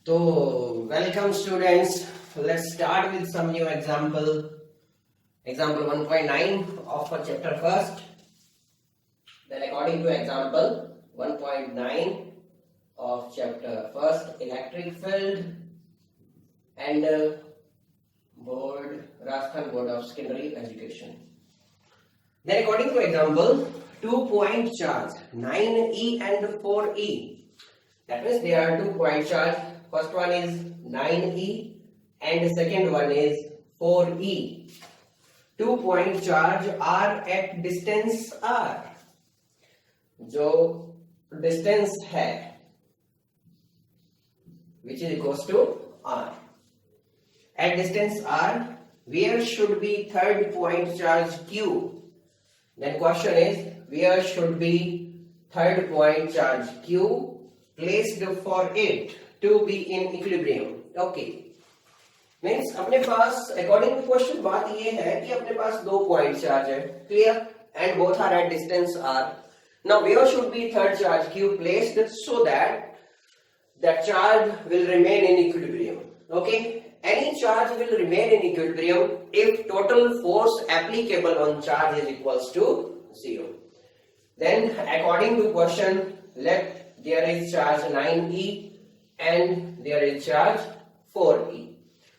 So, welcome students. Let's start with some new example. Example 1.9 of our chapter first. Then according to example 1.9 of chapter first, electric field and Rajasthan Board of Secondary Education. Then according to example, 2-point charge 9E and 4E. That means there are 2-point charge. First one is 9E and the second one is 4E. 2-point charge are at distance R. जो distance है which is equals to R. At distance R, where should be third point charge Q? Then question is, where should be third point charge Q placed for it to be in equilibrium? Okay. Means अपने पास according to question बात ये है कि अपने पास दो point charge है, clear, and both are at distance R. Now where should be third charge Q placed so that that charge will remain in equilibrium? Okay. Any charge will remain in equilibrium if total force applicable on charge is equals to 0. Then according to question, let there is charge 9E and there is charge 4E.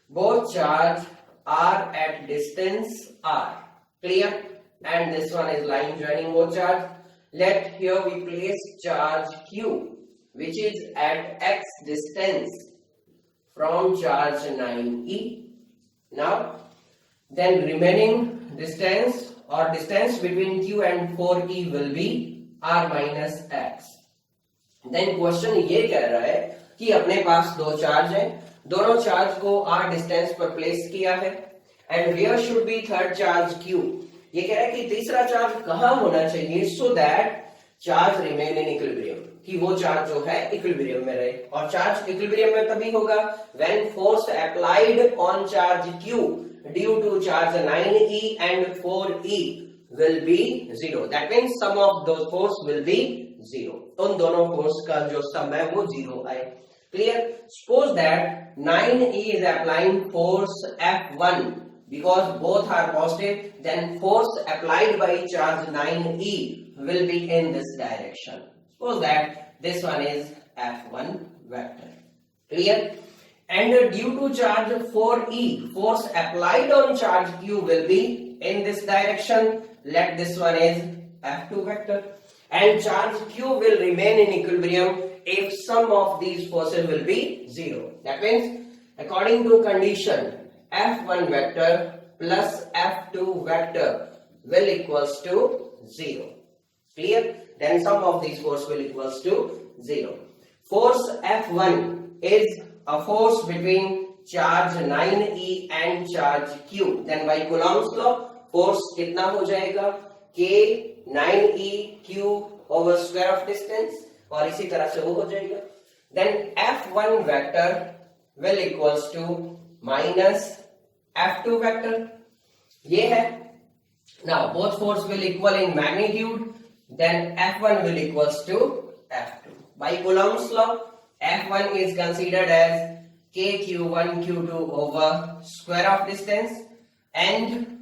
Both charge are at distance R. Clear? And this one is line joining both charge. Let here we place charge Q, which is at x distance from charge 9E. Now, then remaining distance or distance between Q and 4E will be R minus x. Then question ये कह रहा है कि अपने पास दो charge हैं, दोनों charge को R डिस्टेंस पर प्लेस किया है and where should be third charge Q. ये कह रहा है कि तीसरा चार्ज कहाँ होना चाहिए so that charge remain in equilibrium, कि वो चार्ज जो है इक्विलिब्रियम में रहे. और चार्ज इक्विलिब्रियम में तभी होगा when force applied on charge Q due to charge 9E and 4E will be 0. That means sum of those force will be 0. उन दोनों force का जो sum है वो 0 आए. Clear? Suppose that 9E is applying force F1 because both are positive, then force applied by charge 9E will be in this direction. Suppose that this one is F1 vector. Clear? And due to charge 4E, force applied on charge Q will be in this direction. Let this one is F2 vector. And charge Q will remain in equilibrium if sum of these forces will be 0. That means according to condition, F1 vector plus F2 vector will equals to 0. Clear? Then sum of these force will equals to 0. Force F1 is a force between charge 9E and charge Q. Then by Coulomb's law, force कितना हो जाएगा? K 9E Q over square of distance. और इसी तरह से वो हो जाएगा. Then F1 vector will equals to minus F2 vector. ये है. Now both force will equal in magnitude. Then F1 will equals to F2. By Coulomb's law, F1 is considered as KQ1 Q2 over square of distance and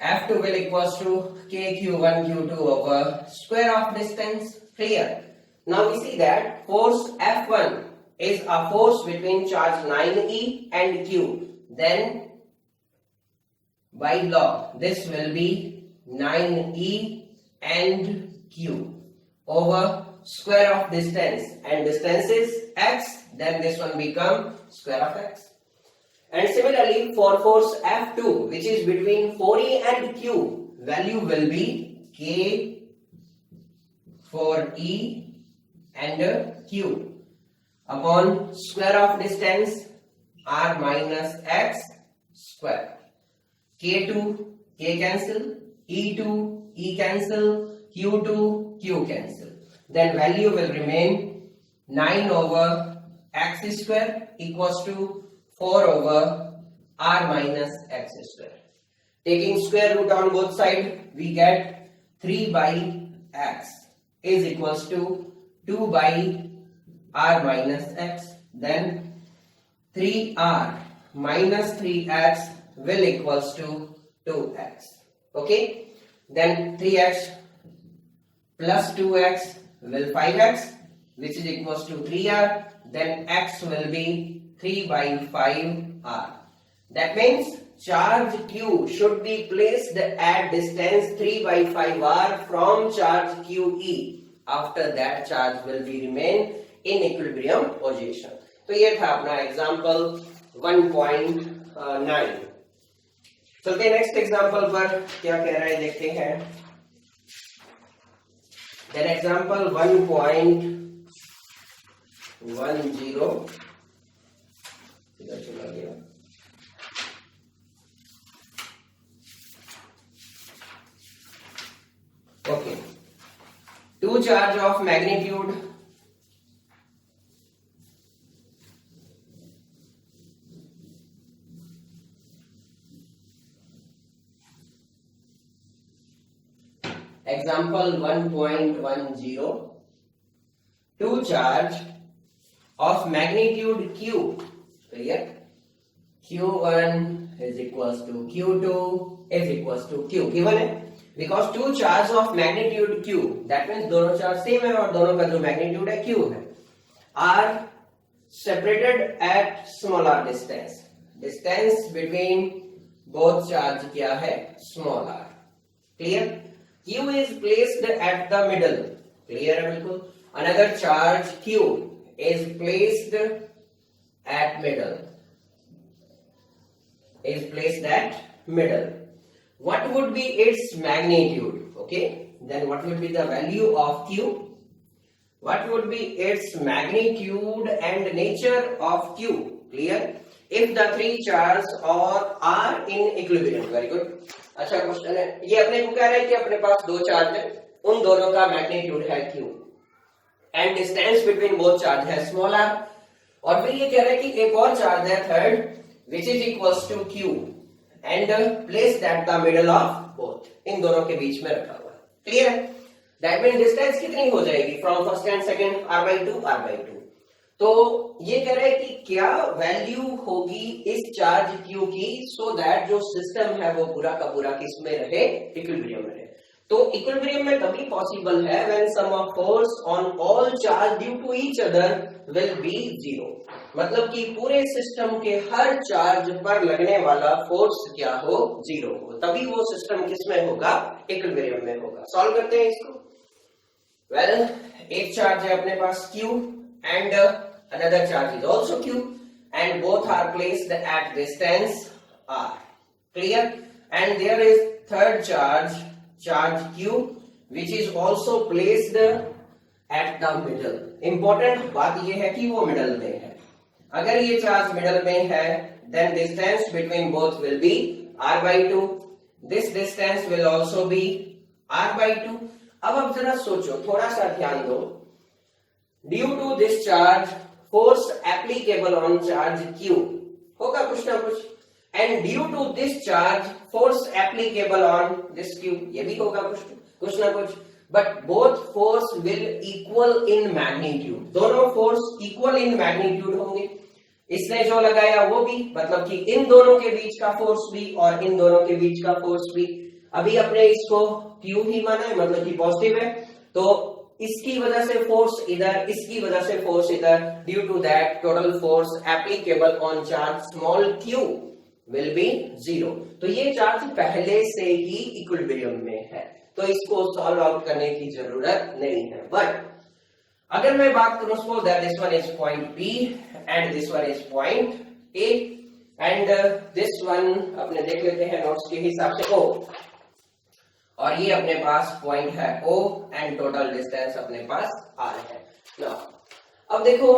F2 will equals to KQ1 Q2 over square of distance. Clear? Now we see that force F1 is a force between charge 9E and Q. Then by law, this will be 9E and Q over square of distance, and distance is x, then this one become square of x. And similarly for force F2, which is between 4E and Q, value will be K for E and Q upon square of distance R minus x square. K2 K cancel, E2 E cancel, Q2 Q cancel. Then value will remain 9 over x square equals to 4 over r minus x square. Taking square root on both sides, we get 3 by x is equals to 2 by r minus x, then 3r minus 3x will equals to 2x. Okay, then 3x plus 2x will 5x, which is equals to 3r, then x will be 3 by 5r. That means charge q should be placed at distance 3 by 5r from charge QE. After that charge will be remain in equilibrium position. तो ये था अपना example 1.9. चलते next example पर, क्या कह रहा है देखते हैं. देन एग्जांपल 1.10 इधर चला गया. Okay, two charge of magnitude example 1.10, two charge of magnitude q, clear, q1 is equals to q2 is equals to q given है. Because two charge of magnitude q, that means दोनों charge same है और दोनों का जो magnitude है q है, are separated at smaller distance. Distance between both charge क्या है, small r. Clear? q is placed at the middle. Clear है बिल्कुल. Another charge q is placed at middle. Is placed at middle. What would be its magnitude? Okay, then what would be the value of q? What would be its magnitude and nature of q? Clear? If the three charges are in equilibrium. Very good. अच्छा question है. ये अपने को कह रहा है कि अपने पास दो चार्ज है, उन दोनों का मैग्नीट्यूड है q and distance between both charge है स्मॉल r. और फिर ये कह रहा है कि एक और चार्ज है third which is equals to q and place that the middle of both. इन दोनों के बीच में रखा हुआ है. क्लियर है? दैट मीन डिस्टेंस कितनी हो जाएगी from first and second, r/2. तो ये कह रहा है कि क्या वैल्यू होगी इस चार्ज q की, सो दैट जो सिस्टम है वो पूरा का पूरा किस में रहे, इक्विलिब्रियम में रहे. तो इक्विलिब्रियम में तभी पॉसिबल है when sum of force on all charge due to each other will be 0. मतलब कि पूरे सिस्टम के हर चार्ज पर लगने वाला फोर्स क्या हो, 0 हो, तभी वो सिस्टम किस में होगा, इक्विलिब्रियम में होगा. सॉल्व करते हैं इसको. वेल, एक चार्ज है अपने पास q and another charge is also q and both are placed at distance r. Clear? And there is third charge q which is also placed at the middle. Important बात यह है कि वो middle में है. अगर ये चार्ज मिडल में है then distance between both will be r/2. This distance will also be r/2. अब जरा सोचो, थोड़ा सा ध्यान दो. Due to this charge, force applicable on charge q होगा कुछ ना कुछ, and due to this charge, force applicable on this q ये भी होगा कुछ ना कुछ. But both force will equal in magnitude. दोनों force equal in magnitude होंगे. इसने जो लगाया वो भी, मतलब कि इन दोनों के बीच का फोर्स भी और इन दोनों के बीच का फोर्स भी. अभी अपने इसको Q ही माना है, मतलब कि पॉजिटिव है, तो इसकी वजह से फोर्स इधर, इसकी वजह से फोर्स इधर. Due to that total force applicable on charge small q will be 0. तो ये चार्ज पहले से ही इक्विलिब्रियम में है, तो इसको सॉल्व आउट करने की जरूरत नहीं है. बट अगर मैं बात करूं suppose that this one is point B and this one is point A and this one अपने देख लेते हैं नोट्स के हिसाब से O, और ये अपने पास पॉइंट है O एंड टोटल डिस्टेंस अपने पास R है. नाउ अब देखो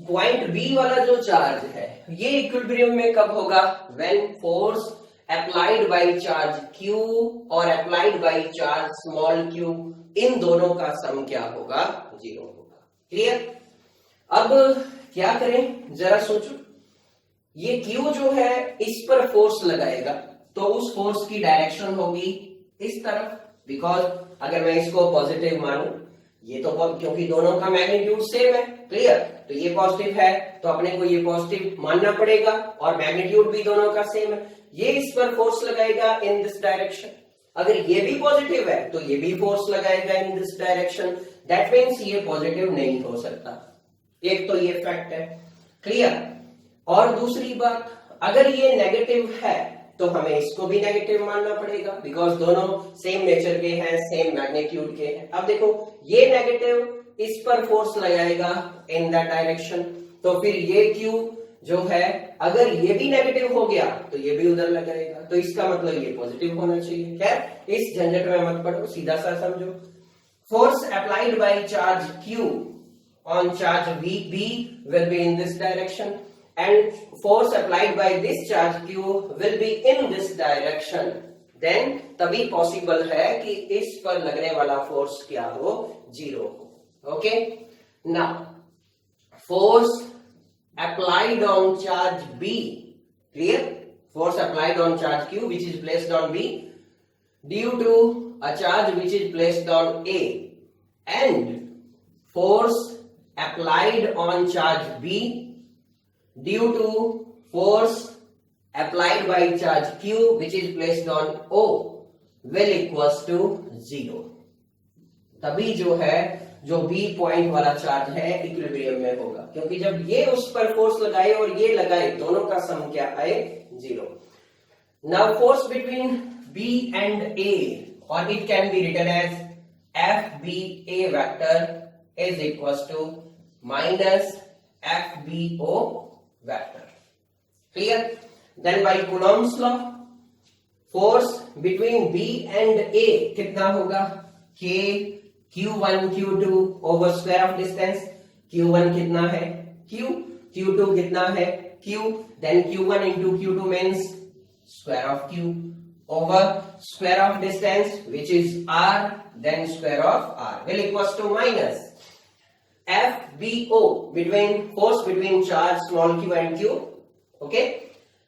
पॉइंट B वाला जो चार्ज है ये इक्विलिब्रियम में कब होगा, when force applied by charge Q और applied by charge small q, इन दोनों का सम क्या होगा, 0 होगा. क्लियर? अब क्या करें जरा सोचो. ये Q जो है इस पर फोर्स लगाएगा तो उस फोर्स की डायरेक्शन होगी इस तरफ, बिकॉज अगर मैं इसको पॉजिटिव मानूं ये तो क्योंकि दोनों का मैग्नीट्यूड सेम है, क्लियर, तो ये पॉजिटिव है तो अपने को ये पॉजिटिव मानना पड़ेगा और मैग्नीट्यूड भी दोनों का सेम है। ये इस पर फोर्स लगाएगा इन दिस डायरेक्शन। अगर ये भी पॉजिटिव है तो ये भी फोर्स लगाएगा इन दिस डायरेक्शन। दैट मीन्स ये पॉजिटिव नहीं हो सकता। एक तो ये फैक्ट है, क्लियर। और दूसरी बात, अगर ये नेगेटिव है तो हमें इसको भी नेगेटिव मानना पड़ेगा, बिकॉज दोनों सेम नेचर के हैं, सेम मैग्नीट्यूड के हैं। अब देखो ये नेगेटिव इस पर फोर्स लगाएगा इन दैट डायरेक्शन, तो फिर ये Q जो है अगर ये भी नेगेटिव हो गया तो ये भी उधर लगाएगा, तो इसका मतलब ये पॉजिटिव होना चाहिए। खैर इस झंझट में मत पड़ो, सीधा सा समझो। Force applied by charge Q on charge B will be in this direction and force applied by this charge Q will be in this direction, then तभी पॉसिबल है कि इस पर लगने वाला फोर्स क्या हो, 0 हो। Okay, now force applied on charge B, clear, force applied on charge Q which is placed on B due to a charge which is placed on A, and force applied on charge B due to force applied by charge Q which is placed on O will equals to 0। तभी जो है जो B point वाला charge है equilibrium में होगा, क्योंकि जब ये उस पर फोर्स लगाए और ये लगाए दोनों का सम क्या आए, 0। Now force between B and A, or it can be written as FBA vector is equals to minus FBO vector, clear। Then by Coulomb's law, force between B and A कितना होगा, K Q1 Q2 over square of distance। Q1 कितना है Q, Q2 कितना है Q, then Q1 into Q2 means square of Q over square of distance which is R, then square of R will equals to minus FBO between force between charge small q and Q। Okay,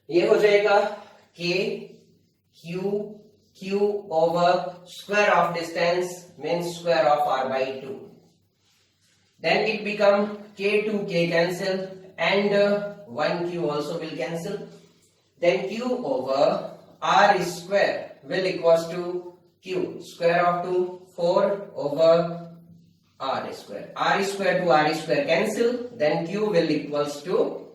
ये हो जाएगा K Q over square of distance means square of R by 2, then it become K to K cancel and 1Q also will cancel, then Q over R square will equals to Q square of 2 4 over R square, R square to R square cancel, then Q will equals to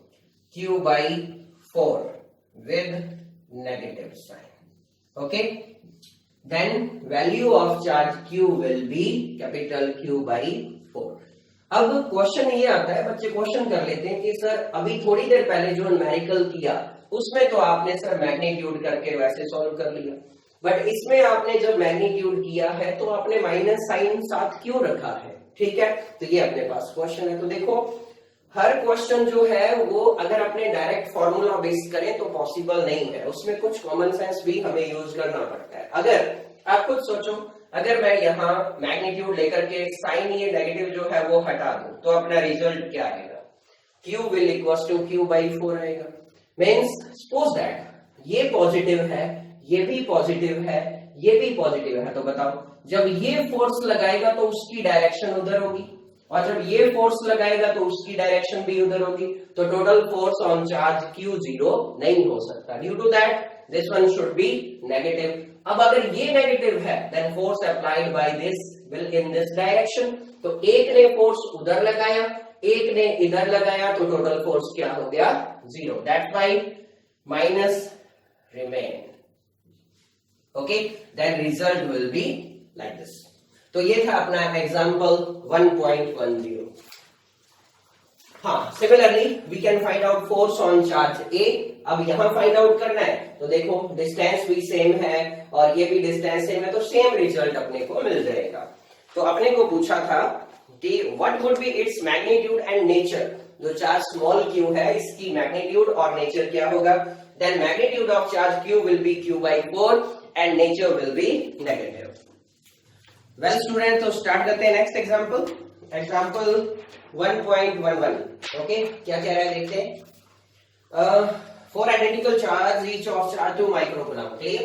Q by 4 with negative sign। okay, then value of charge Q will be capital Q by 4। अब question ये आता है, बच्चे question कर लेते हैं कि sir अभी थोड़ी देर पहले जो न्यूमेरिकल किया उसमें तो आपने सर मैग्नीट्यूड करके वैसे सॉल्व कर लिया, बट इसमें आपने जब मैग्नीट्यूड किया है तो आपने माइनस साइन साथ क्यों रखा है, ठीक है। तो ये अपने पास क्वेश्चन है। तो देखो हर क्वेश्चन जो है वो अगर अपने डायरेक्ट फॉर्मूला बेस करें तो पॉसिबल नहीं है, उसमें कुछ कॉमन सेंस भी हमें यूज करना पड़ता है। अगर आप खुद सोचो, अगर मैं यहाँ मैग्नीट्यूड लेकर के साइन ये नेगेटिव जो है वो हटा दूं तो अपना रिजल्ट क्या आएगा, Q will equals to Q by 4 आएगा। मीन्स सपोज दैट ये पॉजिटिव है, ये भी पॉजिटिव है, ये भी पॉजिटिव है, तो बताओ जब ये फोर्स लगाएगा तो उसकी डायरेक्शन उधर होगी और जब ये फोर्स लगाएगा तो उसकी डायरेक्शन भी उधर होगी, तो total force on charge Q 0 नहीं हो सकता। Due to that this one should be negative. अब अगर ये नेगेटिव है then force applied by this will in this direction, तो एक ने फोर्स उधर लगाया एक ने इधर लगाया तो टोटल फोर्स क्या हो गया, 0। That's why minus remain. Okay, then result will be like this. तो ये था अपना एग्जांपल 1.10। हाँ, similarly we can find out force on charge A. अब यहां फाइंड आउट करना है तो देखो डिस्टेंस भी सेम है और ये भी डिस्टेंस सेम है, तो सेम रिजल्ट अपने को मिल जाएगा। तो अपने को पूछा था कि what would be its magnitude and nature. जो चार्ज स्मॉल q है इसकी मैग्नीट्यूड और नेचर क्या होगा, then magnitude of charge q will be q by 4 and nature will be negative. Well student, तो स्टार्ट करते हैं नेक्स्ट एग्जांपल, एग्जांपल 1.11। ओके, क्या कह रहा है देखते हैं। For identical charge each of charge 2 microcoulomb, clear?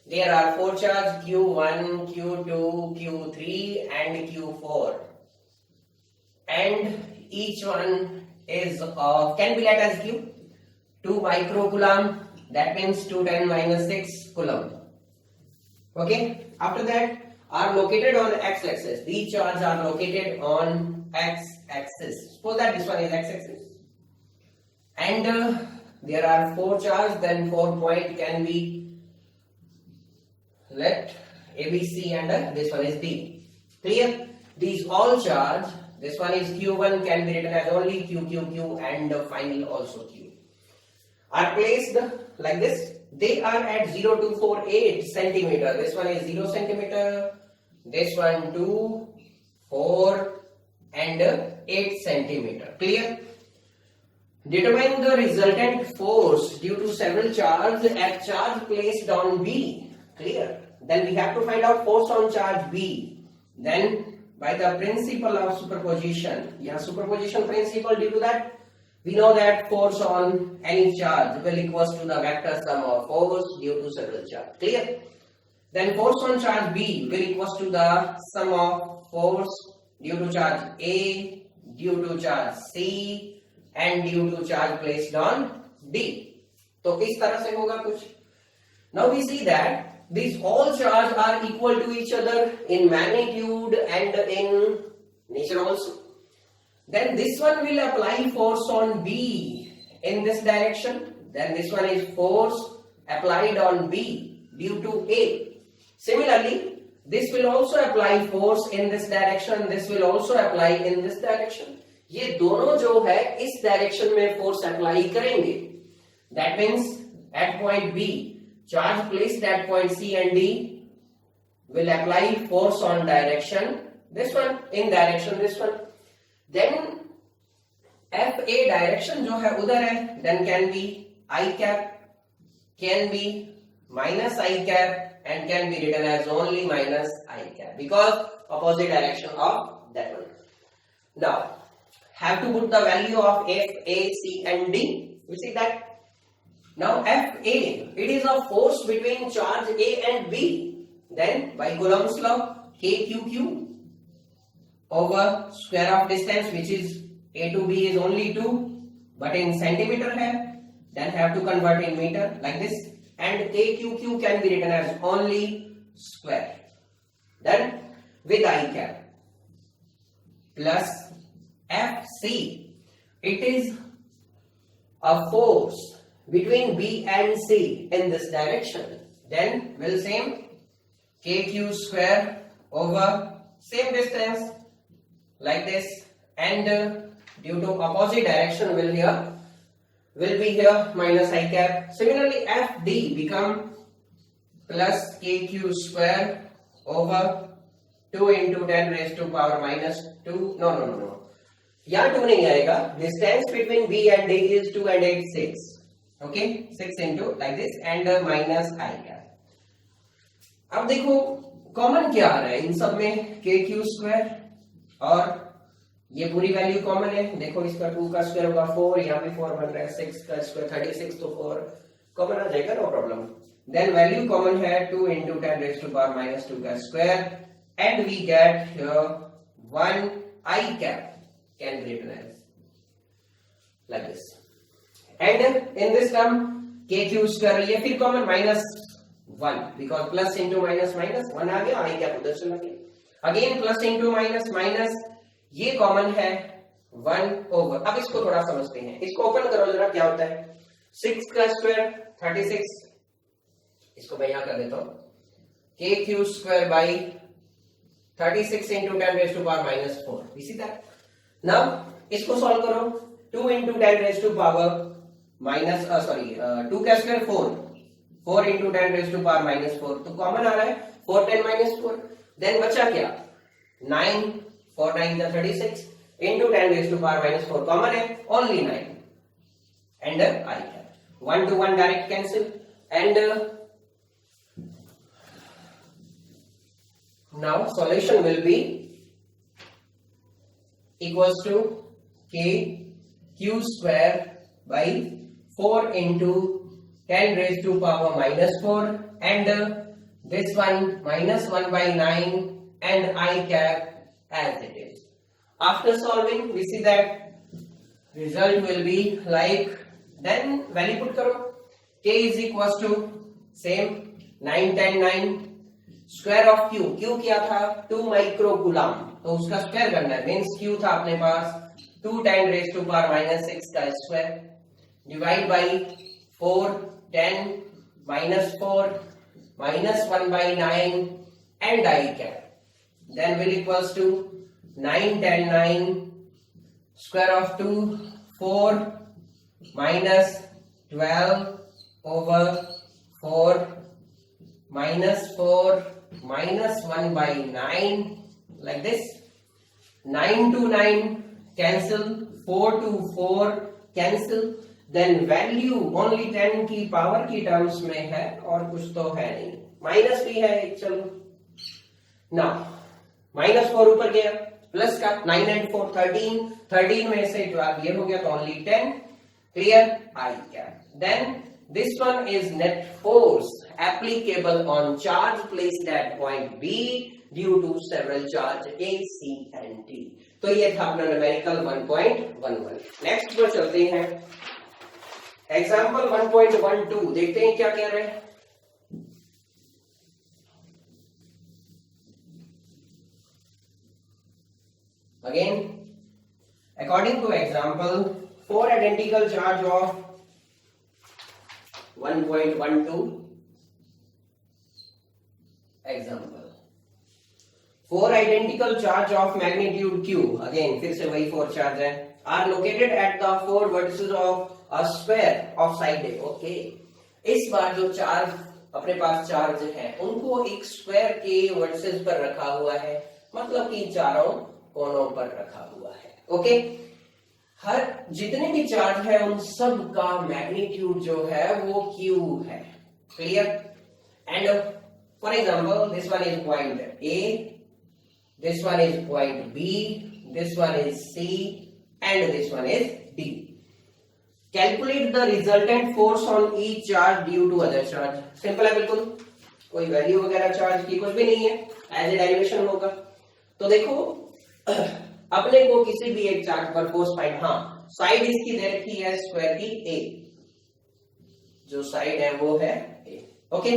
There are 4 charge Q1, Q2, Q3 and Q4 and each one is can be let as q. 2 microcoulomb, that means 2 10 minus 6 coulomb. Okay, after that are located on x-axis. These charges are located on x-axis. Suppose that this one is x-axis, and there are 4 charges, then 4 point can be let A, B, C, and this one is D. Clear? These all charge. This one is Q1, can be written as only Q, Q, Q, and final also Q. Are placed like this. They are at 0 to 4, 8 centimeter. This one is 0 centimeter. This one 2, 4, and 8 centimeter. Clear? Determine the resultant force due to several charges at charge placed on B. Clear? Then we have to find out force on charge B. Then by the principle of superposition, superposition principle, due to that we know that force on any charge will equals to the vector sum of force due to several charge. Clear? Then force on charge B will equals to the sum of force due to charge A, due to charge C, and due to charge placed on D. तो किस तरह से होगा कुछ? Now we see that these all charges are equal to each other in magnitude and in nature also. Then this one will apply force on B in this direction. Then this one is force applied on B due to A. Similarly, this will also apply force in this direction. This will also apply in this direction. ये दोनों जो है इस direction में force apply करेंगे. That means at point B, charge placed at point C and D will apply force on direction this one, in direction this one. Then FA direction जो है उधर है, then can be I cap, can be minus I cap, and can be written as only minus I cap because opposite direction of that one. Now have to put the value of F, A, C, and D. We see that. Now Fa, it is a force between charge A and B. Then by Coulomb's law, KQQ over square of distance, which is A to B is only 2, but in centimeter hai, then have to convert in meter like this, and KQQ can be written as only square. Then with I cap plus FC, it is a force between B and C in this direction. Then will same KQ square over same distance like this, and due to opposite direction will be here minus I cap. Similarly FD become plus KQ square over 2 into 10 raised to power minus 2. No. यहाँ 2 नहीं आएगा. Distance between B and D is 2 and 8, 6. Okay, 6 into like this and minus I cap. अब देखो common क्या आ रहा है इन सब में, KQ स्क्वायर और ये पूरी वैल्यू कॉमन है. देखो इसका 2 का स्क्वायर होगा 4, यहाँ पे 4 बन रहा है, 6 का स्क्वायर 36, तो 4 कॉमन आ जाएगा, no problem. Then value common है 2 into 10 raised to power minus 2 का square, and we get here 1 I cap can be written as like this. And in this term KQ square ये फिर common minus 1 because plus into minus minus 1 आ गया, I cap उधर चला गया. Again plus into minus minus ये common है 1 over. अब इसको थोड़ा समझते हैं. इसको ओपन करो जरा, क्या होता है 6 का स्क्वायर 36. इसको मैं यहां कर देता हूं KQ square by 36 into 10 raised to power minus 4. We see that. Now इसको सॉल्व करो. 2 into 10 raised to power minus 2 का square 4 into 10 raised to power minus 4, तो कॉमन आ रहा है 4 10 minus 4. देन बचा क्या 9, 4 9 का 36 into 10 raised to power minus 4 common है only 9, and I cap 1 to 1 direct cancel, and now solution will be equals to KQ square by 4 into 10 raised to power minus 4, and this one minus 1 by 9, and I cap as it is. After solving, we see that result will be like, then value put karo, k is equals to same 9 10 9 square of q, q क्या था 2 micro coulomb, तो उसका square करना है, means q था अपने पास 2 10 raise to power minus 6 का square divide by 4 10 minus 4 minus 1 by 9 and I cap then will equals to 9 10 9 square of 2 4 minus 12 over 4 minus 4 minus 1 by 9 like this. 9 to 9 cancel, 4 to 4 cancel, then value only 10 की power की terms में है और कुछ तो है नहीं, minus भी है, चलो ना माइनस 4 ऊपर गया प्लस का 9 and 4 13, 13 में से 12 ये हो गया तो only 10, clear I cap. Then this one is net force applicable on charge placed at point B due to several charge A, C and D. तो ये था अपना न्यूमेरिकल 1.11. नेक्स्ट पर चलते हैं, एग्जाम्पल 1.12 देखते हैं क्या कह रहे हैं. Again according to example 4 identical charge of 1.12 example 4 identical charge of magnitude q, again फिर से वही 4 चार्ज है, are located at the 4 vertices of a square of side A. okay, इस बार जो चार्ज अपने पास चार्ज है उनको एक स्क्वायर के वर्टिसेस पर रखा हुआ है, मतलब कि चारों कोनों पर रखा हुआ है. ओके, हर जितने भी चार्ज है उन सब का मैग्नीट्यूड जो है वो q है, clear. And for example this one is point A, this one is point B, this one is C and this one is D. Calculate the resultant force on each charge due to other charge. Simple है बिल्कुल, कोई value वगैरह charge की कुछ भी नहीं है, as a derivation होगा. तो देखो अपने को किसी भी एक चार्ज पर फोर्स फाइंड, हाँ साइड इसकी दे रखी है स्क्वायर की A, जो साइड है वो है A. ओके,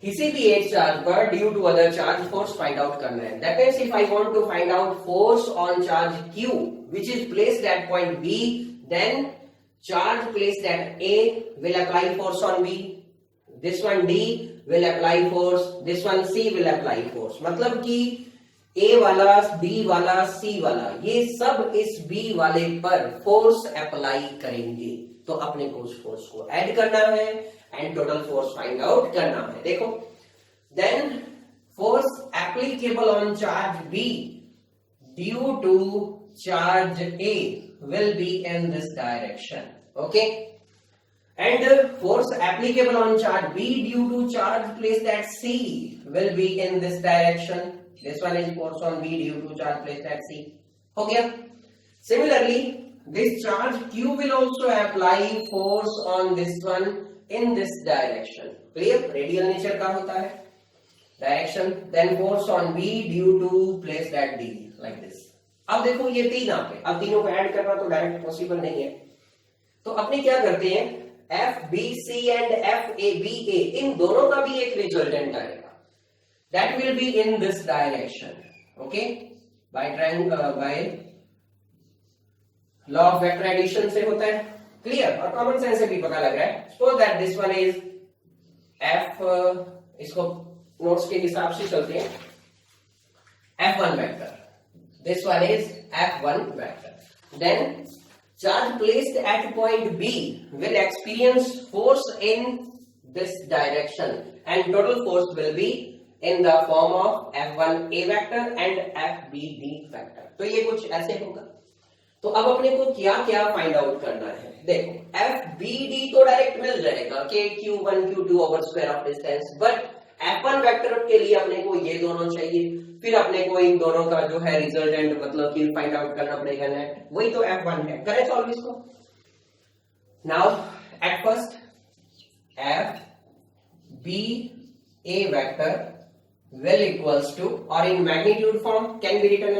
किसी भी एक चार्ज पर due to other charge force find out करना है. That means if I want to find out force on charge Q which is placed at point B, then charge placed at A will apply force on B, this one D will apply force, this one C will apply force. मतलब कि A वाला, B वाला, C वाला ये सब इस B वाले पर फोर्स अप्लाई करेंगे, तो अपने को उस फोर्स को ऐड करना है and total force find out करना है. देखो, then force applicable on charge B due to charge A will be in this direction. okay, and force applicable on charge B due to charge placed at C will be in this direction. This one is force on B due to charge placed at C. हो गया. Similarly, this charge Q will also apply force on this one in this direction. Clear? Radial nature का होता है direction. Then force on B due to placed at D like this. अब देखो ये तीन आपके, अब तीनों को ऐड करना तो डायरेक्ट पॉसिबल नहीं है, तो अपने क्या करते हैं F B C and F A B A इन दोनों का भी एक रिजल्टेंट आएगा. That will be in this direction. Okay, by law of vector addition से होता है, क्लियर, और कॉमन सेंस से भी पता लग रहा है. Suppose that this one is F, इसको नोट्स के हिसाब से चलते हैं, F1 vector, this one is F1 vector. Then charge placed at point B will experience force in this direction and total force will be in the form of F1A vector and FBD vector. तो ये कुछ ऐसे होगा. तो अब अपने को क्या क्या फाइंड आउट करना है. देखो FBD तो डायरेक्ट मिल जाएगा कि Q1 Q2 over square of distance, but F1 vector के लिए अपने को ये दोनों चाहिए, फिर अपने को इन दोनों का जो है रिजल्टेंट मतलब कि फाइंड आउट करना पड़ेगा नेट, वही तो F1 है. करें सॉल्व इसको. Now at first FBA vector will equals to, or in magnitude form can be written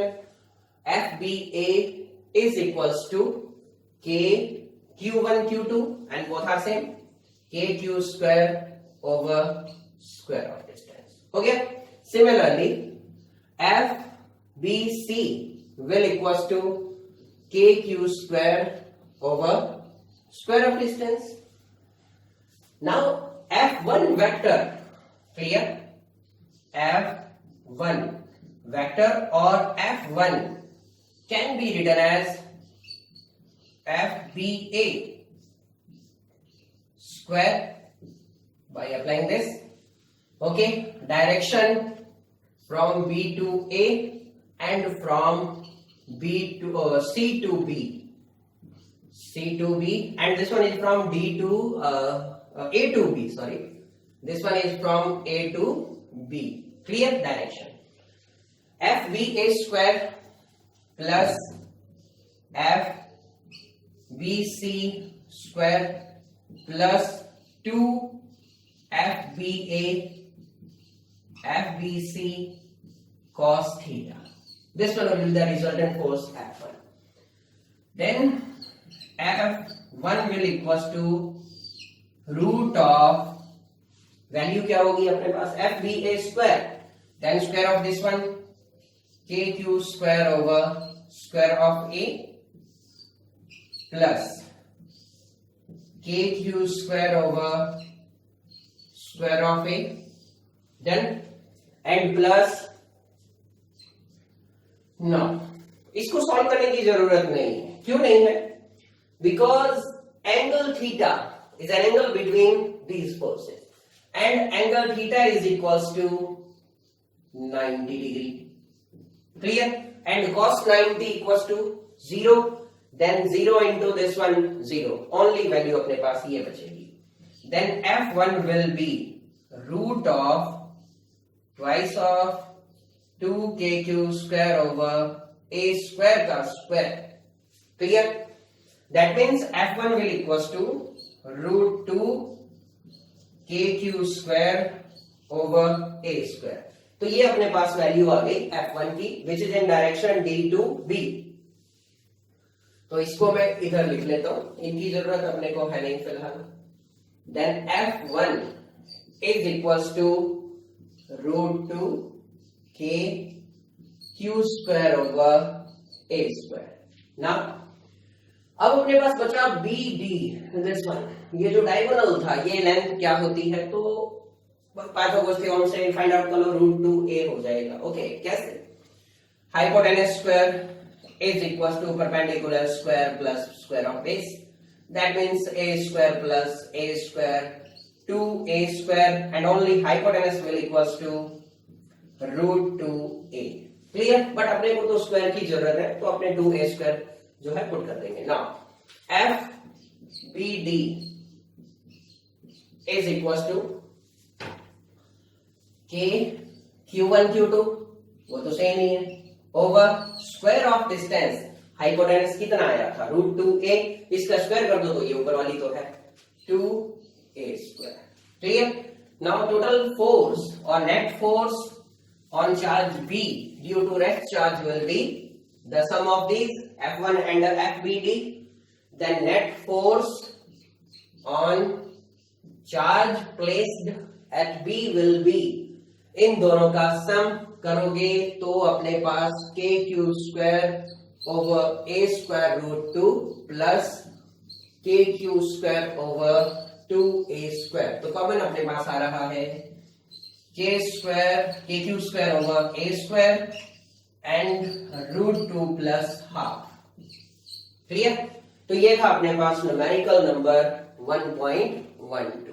as FBA is equals to K Q1 Q2 and both are same KQ square over square of distance. Okay. Similarly, FBC will equals to KQ square over square of distance. Now F1 vector, clear? F1 vector or F1 can be written as FBA square by applying this. Okay, direction from B to A and from B to C to B, and this one is from D to A to B. Sorry, this one is from A to B. Clear? Direction. FBA square plus FBC square plus 2 FBC cos theta. This one will be the resultant force F1. Then F1 will equals to root of value क्या होगी अपने पास FBA square, then square of this one KQ square over square of A plus KQ square over square of A, then and plus no, इसको solve करने की जरूरत नहीं है. क्यों नहीं है? Because angle theta is an angle between these forces and angle theta is equals to 90 degree. Clear? And cos 90 equals to 0, then 0 into this one 0. Only value अपने पास ये बचेगी. Then F1 will be root of twice of 2KQ square over A square का square. Clear? That means F1 will equals to root 2 KQ square over A square. तो ये अपने पास value आ गई F1 की, which is in direction D to B. तो इसको मैं इधर लिख लेता हूं, इनकी जरूरत अपने को है नहीं फिलहाल. Then F1 is equals to root 2 KQ square over A square. Now अब अपने पास बचा BD, this one. ये जो डायगोनल था, ये लेंथ क्या होती है? तो पाइथागोरस थ्योरम से फाइंड आउट कर लो, रूट 2a हो जाएगा. ओके, कैसे? Hypotenuse square is equals to perpendicular square plus square of base. That means a square plus a square 2a square and only hypotenuse will equals to root 2a. Clear? But अपने को तो square की जरूरत है, तो अपने 2a square जो है पुट कर देंगे. Now FBD is equals to K Q1 Q2, वो तो सेम ही है, over square of distance. Hypotenuse कितना आया था? Root 2a. इसका स्क्वायर कर दो तो ये ऊपर वाली तो है 2a square. Clear? Now total force और net force on charge B due to rest charge will be the sum of these F1 and FBD. Then net force on charge placed at B will be, इन दोनों का सम करोगे तो अपने पास KQ square over A square root 2 plus KQ square over 2A square. तो common अपने पास आ रहा है KQ square over A square and root 2 plus half. Clear? तो ये था अपने पास न्यूमेरिकल नंबर 1.12.